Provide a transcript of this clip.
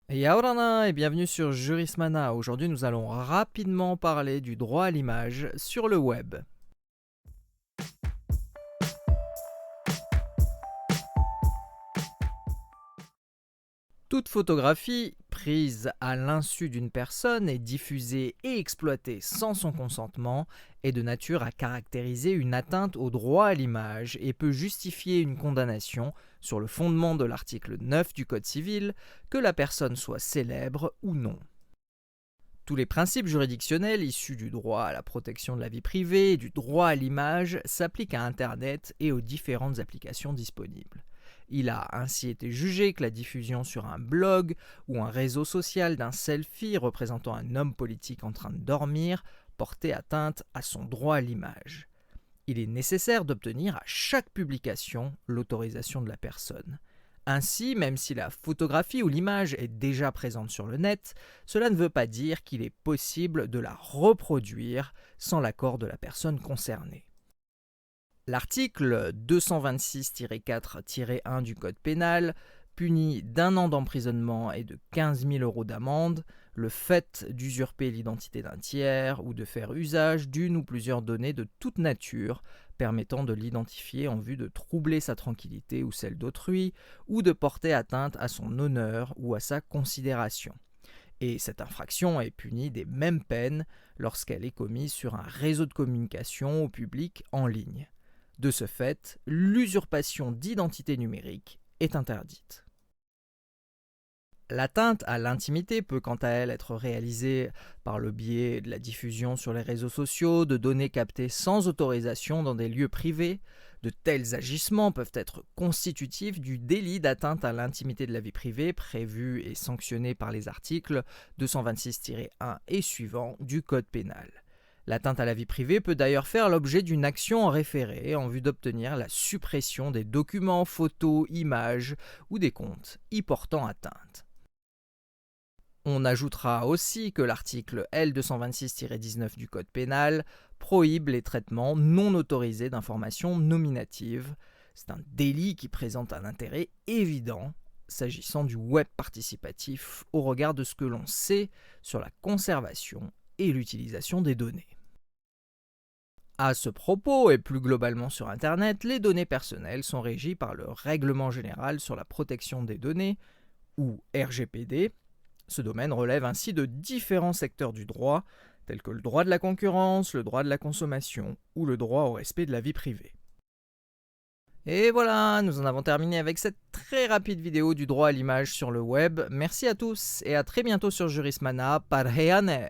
Yaorana et bienvenue sur Jurismana. Aujourd'hui, nous allons rapidement parler du droit à l'image sur le web. Toute photographie prise à l'insu d'une personne est diffusée et exploitée sans son consentement est de nature à caractériser une atteinte au droit à l'image et peut justifier une condamnation sur le fondement de l'article 9 du Code civil, que la personne soit célèbre ou non. Tous les principes juridictionnels issus du droit à la protection de la vie privée et du droit à l'image s'appliquent à Internet et aux différentes applications disponibles. Il a ainsi été jugé que la diffusion sur un blog ou un réseau social d'un selfie représentant un homme politique en train de dormir portait atteinte à son droit à l'image. Il est nécessaire d'obtenir à chaque publication l'autorisation de la personne. Ainsi, même si la photographie ou l'image est déjà présente sur le net, cela ne veut pas dire qu'il est possible de la reproduire sans l'accord de la personne concernée. L'article 226-4-1 du Code pénal punit d'1 an d'emprisonnement et de 15 000 € d'amende le fait d'usurper l'identité d'un tiers ou de faire usage d'une ou plusieurs données de toute nature permettant de l'identifier en vue de troubler sa tranquillité ou celle d'autrui, ou de porter atteinte à son honneur ou à sa considération. Et cette infraction est punie des mêmes peines lorsqu'elle est commise sur un réseau de communication au public en ligne. De ce fait, l'usurpation d'identité numérique est interdite. L'atteinte à l'intimité peut quant à elle être réalisée par le biais de la diffusion sur les réseaux sociaux de données captées sans autorisation dans des lieux privés. De tels agissements peuvent être constitutifs du délit d'atteinte à l'intimité de la vie privée prévu et sanctionné par les articles 226-1 et suivants du Code pénal. L'atteinte à la vie privée peut d'ailleurs faire l'objet d'une action en référé en vue d'obtenir la suppression des documents, photos, images ou des comptes y portant atteinte. On ajoutera aussi que l'article L226-19 du Code pénal prohibe les traitements non autorisés d'informations nominatives. C'est un délit qui présente un intérêt évident s'agissant du web participatif au regard de ce que l'on sait sur la conservation et l'utilisation des données. À ce propos, et plus globalement sur Internet, les données personnelles sont régies par le Règlement général sur la protection des données, ou RGPD. Ce domaine relève ainsi de différents secteurs du droit, tels que le droit de la concurrence, le droit de la consommation ou le droit au respect de la vie privée. Et voilà, nous en avons terminé avec cette très rapide vidéo du droit à l'image sur le web. Merci à tous et à très bientôt sur Jurismana. Parheyane!